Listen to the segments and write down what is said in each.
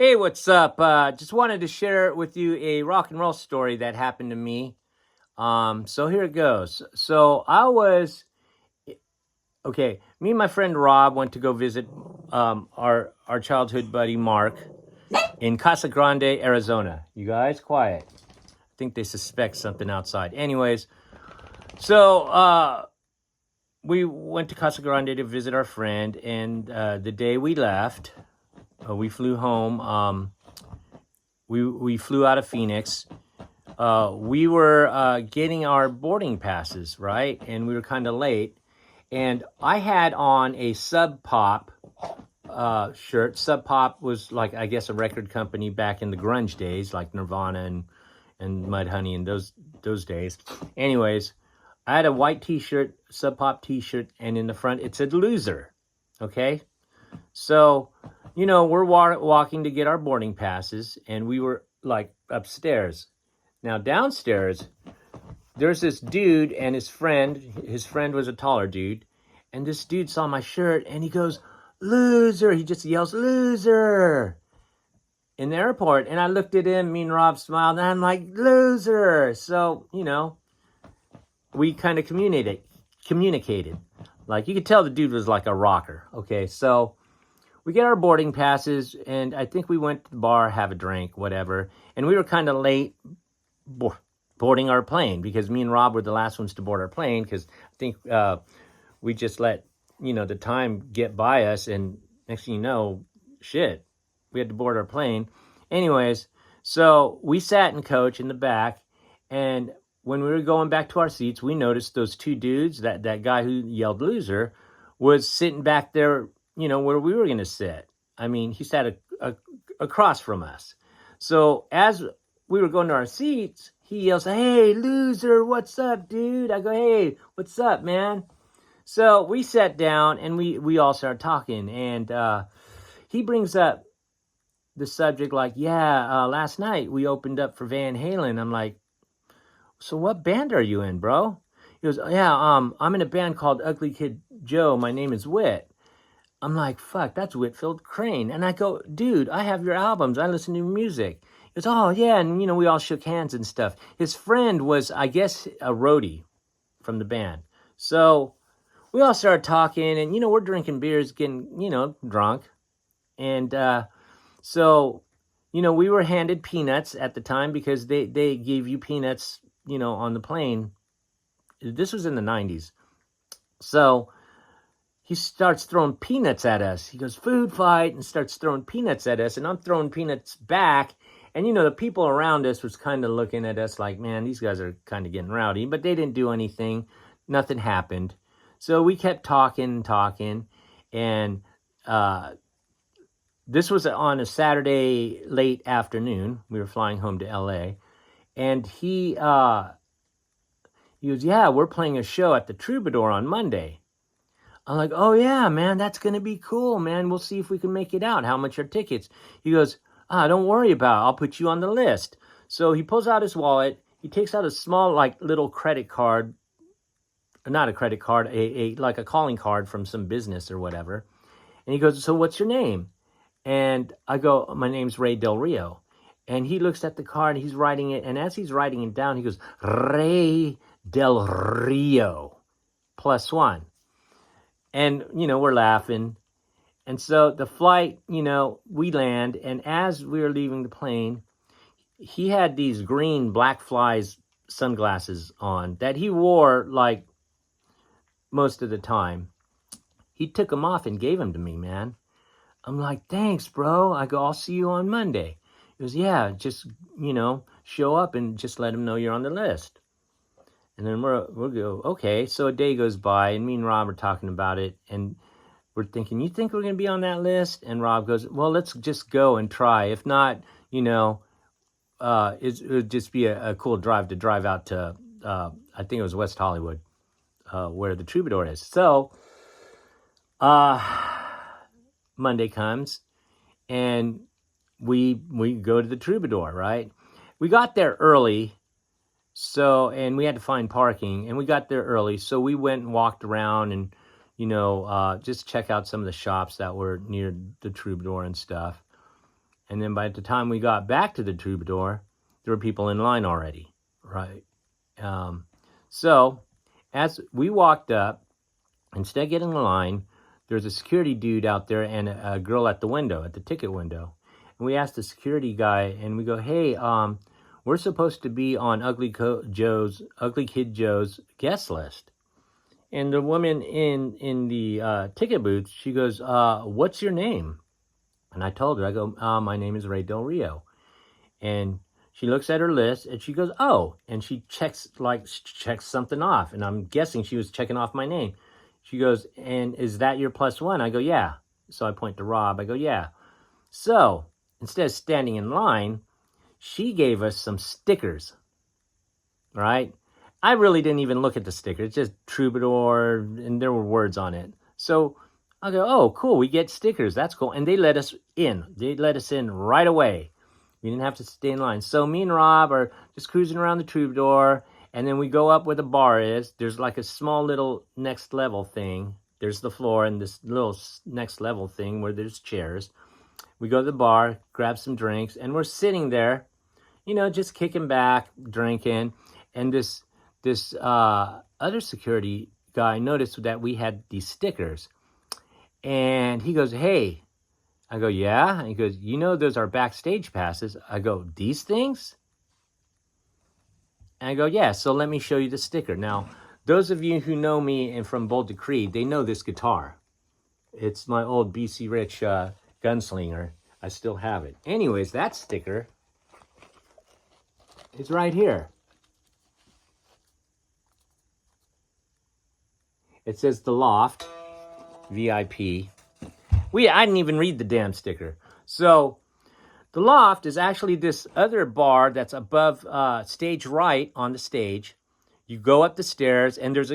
Hey, what's up? Just wanted to share with you a rock and roll story that happened to me. So here it goes. So I was okay. Me and my friend Rob went to go visit our childhood buddy Mark in Casa Grande, Arizona. You guys, quiet. I think they suspect something outside. Anyways, so we went to Casa Grande to visit our friend, and the day we left, we flew home. We flew out of Phoenix. We were getting our boarding passes, right? And we were kind of late. And I had on a Sub Pop shirt. Sub Pop was like, I guess, a record company back in the grunge days, like Nirvana and Mudhoney and those days. Anyways, I had a white T-shirt, Sub Pop T-shirt, and in the front it said "Loser." Okay, so we're walking to get our boarding passes, and we were like upstairs. Now downstairs, there's this dude and his friend. His friend was a taller dude, and this dude saw my shirt, and he goes, "Loser!" He just yells, "Loser!" in the airport. And I looked at him, me and Rob smiled, and I'm like, "Loser!" So, we kind of communicated. Like, you could tell the dude was like a rocker. Okay, so we get our boarding passes, and I think we went to the bar, have a drink, whatever. And we were kind of late boarding our plane because me and Rob were the last ones to board our plane because I think we just let, the time get by us. And next thing you know, shit, we had to board our plane. Anyways, so we sat in coach in the back, and when we were going back to our seats, we noticed those two dudes, that guy who yelled "Loser" was sitting back there, where we were going to sit. I mean, he sat across from us. So as we were going to our seats, he yells, "Hey, Loser, what's up, dude?" I go, "Hey, what's up, man?" So we sat down, and we all started talking. And he brings up the subject like, "Yeah, last night we opened up for Van Halen." I'm like, "So what band are you in, bro?" He goes, "Yeah, I'm in a band called Ugly Kid Joe. My name is Whit." I'm like, "Fuck, that's Whitfield Crane." And I go, "Dude, I have your albums. I listen to your music." He goes, "Oh, yeah." And, we all shook hands and stuff. His friend was, I guess, a roadie from the band. So we all started talking, and, we're drinking beers, getting, drunk. And so, we were handed peanuts at the time because they gave you peanuts, on the plane. This was in the 90s. So he starts throwing peanuts at us. He goes, "Food fight," and starts throwing peanuts at us. And I'm throwing peanuts back. And, the people around us was kind of looking at us like, man, these guys are kind of getting rowdy. But they didn't do anything. Nothing happened. So we kept talking. And this was on a Saturday late afternoon. We were flying home to L.A. And he goes, "Yeah, we're playing a show at the Troubadour on Monday." I'm like, "Oh, yeah, man, that's going to be cool, man. We'll see if we can make it out. How much are tickets?" He goes, "Don't worry about it. I'll put you on the list." So he pulls out his wallet. He takes out a small, like, little credit card. Not a credit card, like a calling card from some business or whatever. And he goes, "So what's your name?" And I go, "My name's Ray Del Rio." And he looks at the card, he's writing it. And as he's writing it down, he goes, "Ray Del Rio, +1. And, we're laughing. And so the flight, we land. And as we were leaving the plane, he had these green Black Flies sunglasses on that he wore like most of the time. He took them off and gave them to me, man. I'm like, "Thanks, bro." I go, "I'll see you on Monday." He goes, "Yeah, just, show up and just let him know you're on the list." And then we'll go, okay. So a day goes by, and me and Rob are talking about it, and we're thinking, "You think we're going to be on that list?" And Rob goes, "Well, let's just go and try. If not, it would just be a cool drive to drive out to, I think it was West Hollywood, where the Troubadour is." So Monday comes, and we go to the Troubadour, right? We got there early, and we had to find parking, and we got there early, so we went and walked around and, just check out some of the shops that were near the Troubadour and stuff. And then by the time we got back to the Troubadour, there were people in line already, right? So as we walked up, instead of getting in line, there's a security dude out there and a girl at the window, at the ticket window. And we asked the security guy, and we go, hey, we're supposed to be on Ugly Kid Joe's guest list. And the woman in the ticket booth, she goes, what's your name? And I told her, I go, my name is Ray Del Rio. And she looks at her list and she goes, oh, and she checks something off. And I'm guessing she was checking off my name. She goes, and is that your +1? I go, yeah. So I point to Rob. I go, yeah. So instead of standing in line, she gave us some stickers, right? I really didn't even look at the sticker. It's just Troubadour, and there were words on it. So I go, oh, cool, we get stickers. That's cool. And they let us in. They let us in right away. We didn't have to stay in line. So me and Rob are just cruising around the Troubadour, and then we go up where the bar is. There's like a small little next level thing. There's the floor and this little next level thing where there's chairs. We go to the bar, grab some drinks, and we're sitting there, you know, just kicking back, drinking. And this other security guy noticed that we had these stickers. And he goes, hey. I go, yeah. And he goes, you know, those are backstage passes. I go, these things? And I go, yeah, so let me show you the sticker. Now, those of you who know me and from Bold to Creed, they know this guitar. It's my old BC Rich Gunslinger. I still have it. Anyways, that sticker is right here. It says The Loft, VIP. I didn't even read the damn sticker. So the Loft is actually this other bar that's above stage right on the stage. You go up the stairs, and there's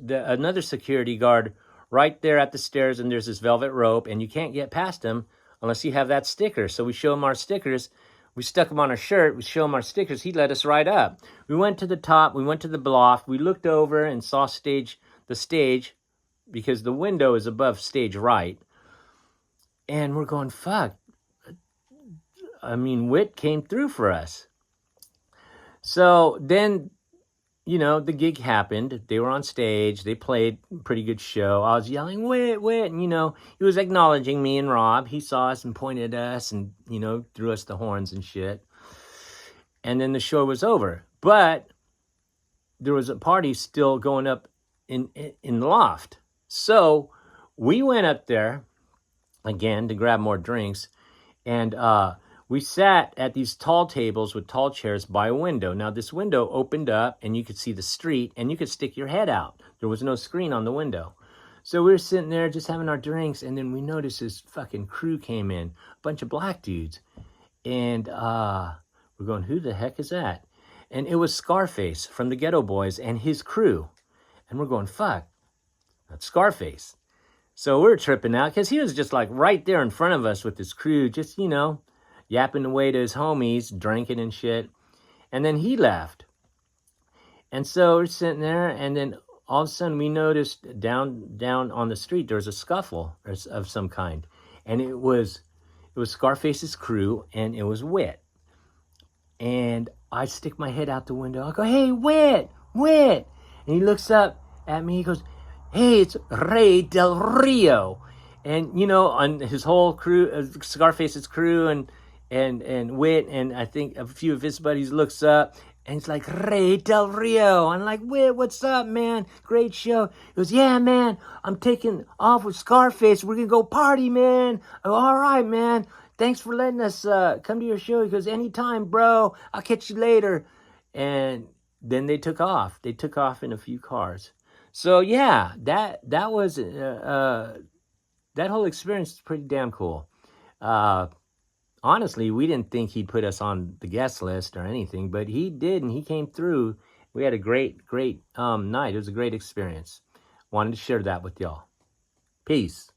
another security guard right there at the stairs, and there's this velvet rope, and you can't get past him unless you have that sticker. So we show him our stickers. We stuck them on our shirt. We show him our stickers. He let us right up. We went to the top. We went to the Loft. We looked over and saw the stage because the window is above stage right. And we're going, fuck. I mean, Whit came through for us. So then, you know, the gig happened. They were on stage. They played a pretty good show. I was yelling, Whit, Whit. And, you know, he was acknowledging me and Rob. He saw us and pointed at us and, you know, threw us the horns and shit. And then the show was over. But there was a party still going up in the Loft. So we went up there again to grab more drinks, and we sat at these tall tables with tall chairs by a window. Now this window opened up and you could see the street and you could stick your head out. There was no screen on the window. So we were sitting there just having our drinks, and then we noticed this fucking crew came in, a bunch of black dudes, and we're going, who the heck is that? And it was Scarface from the Ghetto Boys and his crew. And we're going, fuck, that's Scarface. So we're tripping out because he was just like right there in front of us with his crew, just, you know, yapping away to his homies, drinking and shit. And then he left. And so we're sitting there, and then all of a sudden we noticed down on the street there was a scuffle of some kind. And it was Scarface's crew, and it was Whit. And I stick my head out the window. I go, hey, Whit. And he looks up at me. He goes, hey, it's Ray Del Rio. And, you know, on his whole crew, Scarface's crew and Whit, and I think a few of his buddies looks up, and it's like, Ray Del Rio. I'm like, Whit, what's up, man? Great show. He goes, yeah, man, I'm taking off with Scarface. We're going to go party, man. I go, all right, man. Thanks for letting us come to your show. He goes, anytime, bro. I'll catch you later. And then they took off. They took off in a few cars. So yeah, that was that whole experience is pretty damn cool. Honestly, we didn't think he'd put us on the guest list or anything, but he did, and he came through. We had a great night. It was a great experience. Wanted to share that with y'all. Peace.